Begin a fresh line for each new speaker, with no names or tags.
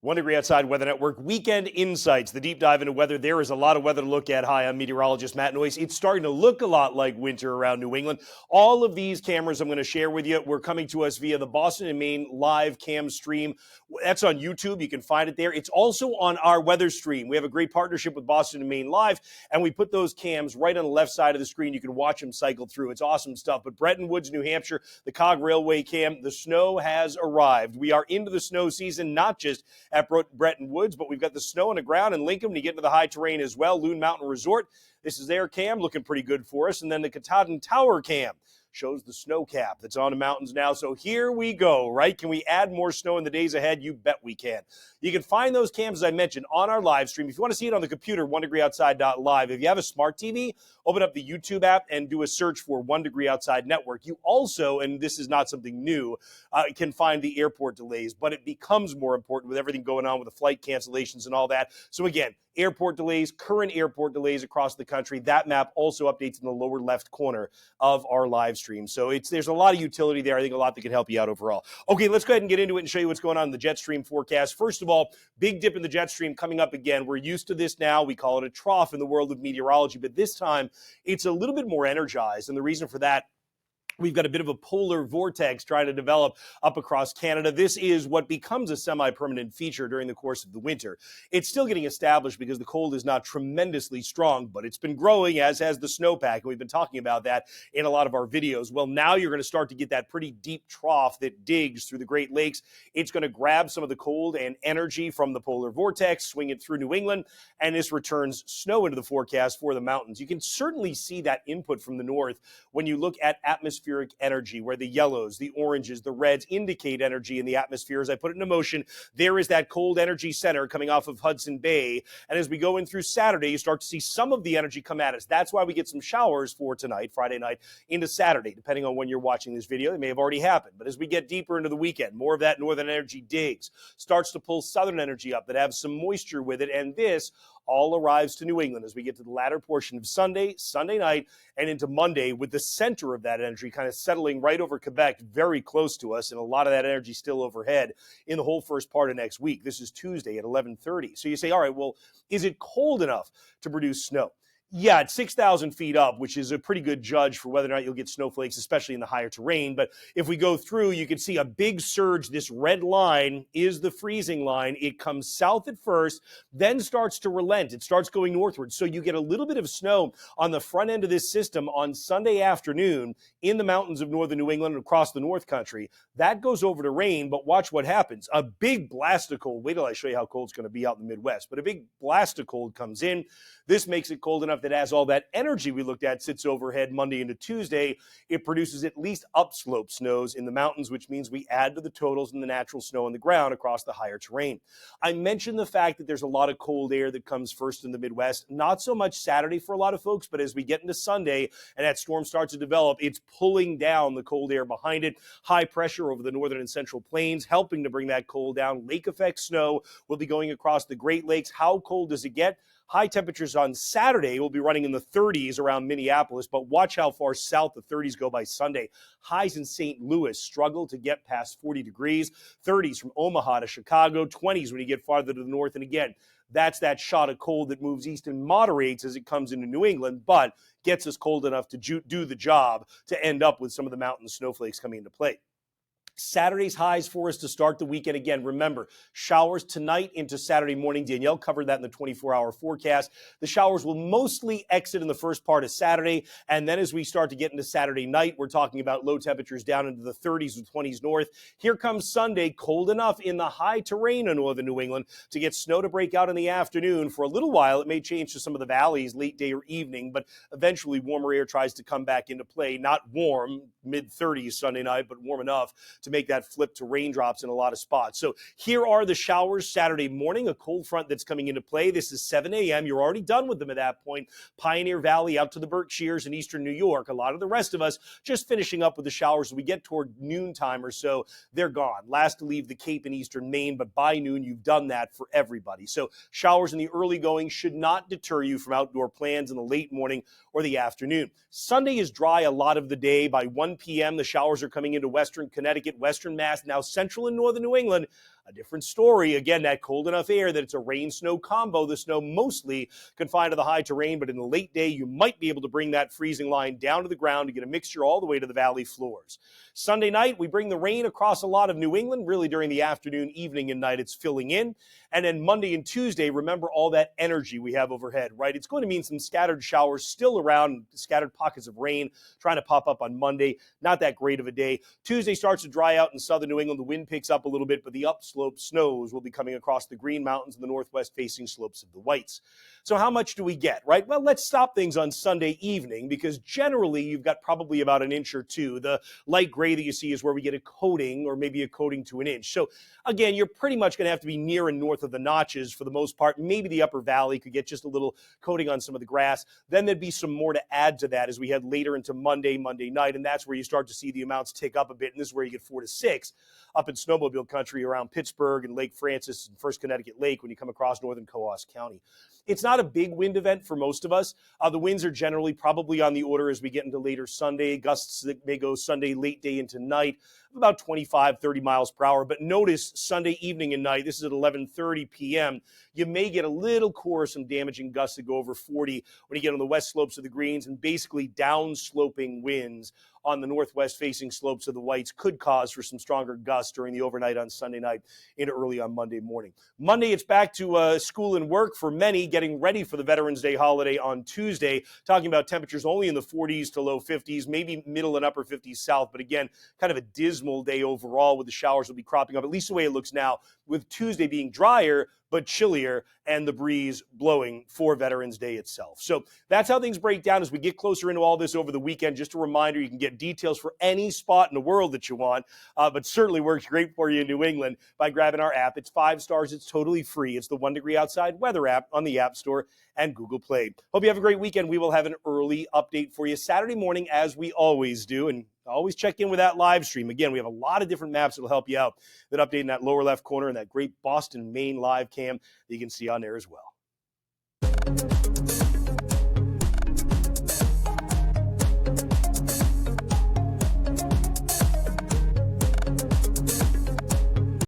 1 Degree Outside Weather Network Weekend Insights, the deep dive into weather. There is a lot of weather to look at. Hi, I'm meteorologist Matt Noyce. It's starting to look a lot like winter around New England. All of these cameras I'm going to share with you, we're coming to us via the Boston and Maine live cam stream. That's on YouTube. You can find it there. It's also on our weather stream. We have a great partnership with Boston and Maine Live, and we put those cams right on the left side of the screen. You can watch them cycle through. It's awesome stuff. But Bretton Woods, New Hampshire, the Cog Railway cam, the snow has arrived. We are into the snow season, not just at Bretton Woods, but we've got the snow on the ground in Lincoln when you get into the high terrain as well. Loon Mountain Resort. This is their cam, looking pretty good for us. And then the Katahdin Tower cam shows the snow cap that's on the mountains now. So here we go, right? Can we add more snow in the days ahead? You bet we can. You can find those cams, as I mentioned, on our live stream. If you want to see it on the computer, 1degreeoutside.live. If you have a smart TV, open up the YouTube app and do a search for 1 Degree Outside Network. You also, and this is not something new, can find the airport delays, but it becomes more important with everything going on with the flight cancellations and all that. So again, airport delays, current airport delays across the country. That map also updates in the lower left corner of our live stream. So there's a lot of utility there. I think a lot that can help you out overall. Okay, let's go ahead and get into it and show you what's going on in the jet stream forecast. First of all, big dip in the jet stream coming up again. We're used to this now. We call it a trough in the world of meteorology, but this time it's a little bit more energized. And the reason for that, we've got a bit of a polar vortex trying to develop up across Canada. This is what becomes a semi-permanent feature during the course of the winter. It's still getting established because the cold is not tremendously strong, but it's been growing, as has the snowpack, and we've been talking about that in a lot of our videos. Well, now you're going to start to get that pretty deep trough that digs through the Great Lakes. It's going to grab some of the cold and energy from the polar vortex, swing it through New England, and this returns snow into the forecast for the mountains. You can certainly see that input from the north when you look at atmospheric energy, where the yellows, the oranges, the reds indicate energy in the atmosphere. As I put it into motion, there is that cold energy center coming off of Hudson Bay. And as we go in through Saturday, you start to see some of the energy come at us. That's why we get some showers for tonight, Friday night, into Saturday, depending on when you're watching this video. They may have already happened. But as we get deeper into the weekend, more of that northern energy digs, starts to pull southern energy up that have some moisture with it. And this all arrives to New England as we get to the latter portion of Sunday night, and into Monday, with the center of that energy kind of settling right over Quebec, very close to us, and a lot of that energy still overhead in the whole first part of next week. This is Tuesday at 11:30. So you say, all right, well, is it cold enough to produce snow? Yeah, at 6,000 feet up, which is a pretty good judge for whether or not you'll get snowflakes, especially in the higher terrain. But if we go through, you can see a big surge. This red line is the freezing line. It comes south at first, then starts to relent. It starts going northward. So you get a little bit of snow on the front end of this system on Sunday afternoon in the mountains of northern New England and across the North Country. That goes over to rain, but watch what happens. A big blast of cold. Wait till I show you how cold it's going to be out in the Midwest. But a big blast of cold comes in. This makes it cold enough that as all that energy we looked at sits overhead Monday into Tuesday, it produces at least upslope snows in the mountains, which means we add to the totals in the natural snow on the ground across the higher terrain. I mentioned the fact that there's a lot of cold air that comes first in the Midwest. Not so much Saturday for a lot of folks, but as we get into Sunday and that storm starts to develop, it's pulling down the cold air behind it. High pressure over the northern and central plains, helping to bring that cold down. Lake effect snow will be going across the Great Lakes. How cold does it get? High temperatures on Saturday will be running in the 30s around Minneapolis, but watch how far south the 30s go by Sunday. Highs in St. Louis struggle to get past 40 degrees, 30s from Omaha to Chicago, 20s when you get farther to the north. And again, that's that shot of cold that moves east and moderates as it comes into New England, but gets us cold enough to do the job to end up with some of the mountain snowflakes coming into play. Saturday's highs for us to start the weekend. Again, remember, showers tonight into Saturday morning. Danielle covered that in the 24-hour forecast. The showers will mostly exit in the first part of Saturday, and then as we start to get into Saturday night, we're talking about low temperatures down into the 30s and 20s north. Here comes Sunday, cold enough in the high terrain in northern New England to get snow to break out in the afternoon. For a little while, it may change to some of the valleys late day or evening, but eventually warmer air tries to come back into play. Not warm, mid-30s Sunday night, but warm enough to make that flip to raindrops in a lot of spots. So here are the showers Saturday morning, a cold front that's coming into play. This is 7 a.m. You're already done with them at that point. Pioneer Valley out to the Berkshires and eastern New York. A lot of the rest of us just finishing up with the showers. As we get toward noontime or so, they're gone. Last to leave the Cape and eastern Maine, but by noon, you've done that for everybody. So showers in the early going should not deter you from outdoor plans in the late morning or the afternoon. Sunday is dry a lot of the day. By 1 p.m., the showers are coming into western Connecticut, western Mass, now central and northern New England. A different story. Again, that cold enough air that it's a rain-snow combo. The snow mostly confined to the high terrain, but in the late day, you might be able to bring that freezing line down to the ground to get a mixture all the way to the valley floors. Sunday night, we bring the rain across a lot of New England, really during the afternoon, evening, and night. It's filling in. And then Monday and Tuesday, remember all that energy we have overhead, right? It's going to mean some scattered showers still around, scattered pockets of rain trying to pop up on Monday. Not that great of a day. Tuesday starts to dry out in southern New England. The wind picks up a little bit, but the upslope snows will be coming across the Green Mountains and the northwest-facing slopes of the Whites. So how much do we get, right? Well, let's stop things on Sunday evening because generally you've got probably about an inch or two. The light gray that you see is where we get a coating or maybe a coating to an inch. So again, you're pretty much going to have to be near and north of the notches for the most part. Maybe the upper valley could get just a little coating on some of the grass. Then there'd be some more to add to that as we head later into Monday night, and that's where you start to see the amounts tick up a bit, and this is where you get 4 to 6 up in snowmobile country around Pittsburg and Lake Francis and First Connecticut Lake when you come across northern Coos County. It's not a big wind event for most of us. The winds are generally probably on the order as we get into later Sunday, gusts that may go Sunday late day into night, about 25, 30 miles per hour. But notice Sunday evening and night, this is at 11:30 p.m., you may get a little core of some damaging gusts that go over 40 when you get on the west slopes of the Greens, and basically downsloping winds on the northwest-facing slopes of the Whites could cause for some stronger gusts during the overnight on Sunday night into early on Monday morning. Monday, it's back to school and work for many, getting ready for the Veterans Day holiday on Tuesday, talking about temperatures only in the 40s to low 50s, maybe middle and upper 50s south, but again, kind of a dismal day overall with the showers will be cropping up, at least the way it looks now, with Tuesday being drier but chillier and the breeze blowing for Veterans Day itself. So that's how things break down as we get closer into all this over the weekend. Just a reminder, you can get details for any spot in the world that you want, but certainly works great for you in New England by grabbing our app. It's 5 stars. It's totally free. It's the 1 Degree Outside weather app on the App Store and Google Play. Hope you have a great weekend. We will have an early update for you Saturday morning, as we always do, and always check in with that live stream. Again, we have a lot of different maps that will help you out that update in that lower left corner and that great Boston, Maine live cam that you can see on there as well.